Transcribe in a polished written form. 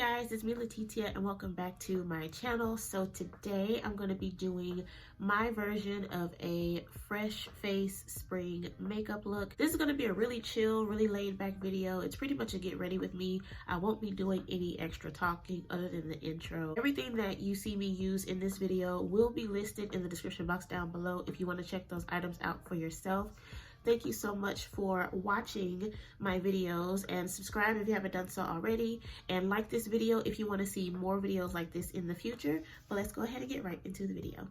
guys, it's me Latetiaaa and welcome back to my channel. So today I'm going to be doing my version of a fresh face spring makeup look. This is going to be a really chill, really laid back video. It's pretty much a get ready with me. I won't be doing any extra talking other than the intro. Everything that you see me use in this video will be listed in the description box down below if you want to check those items out for yourself. Thank you so much for watching my videos, and subscribe if you haven't done so already, and like this video if you want to see more videos like this in the future. But let's go ahead and get right into the video.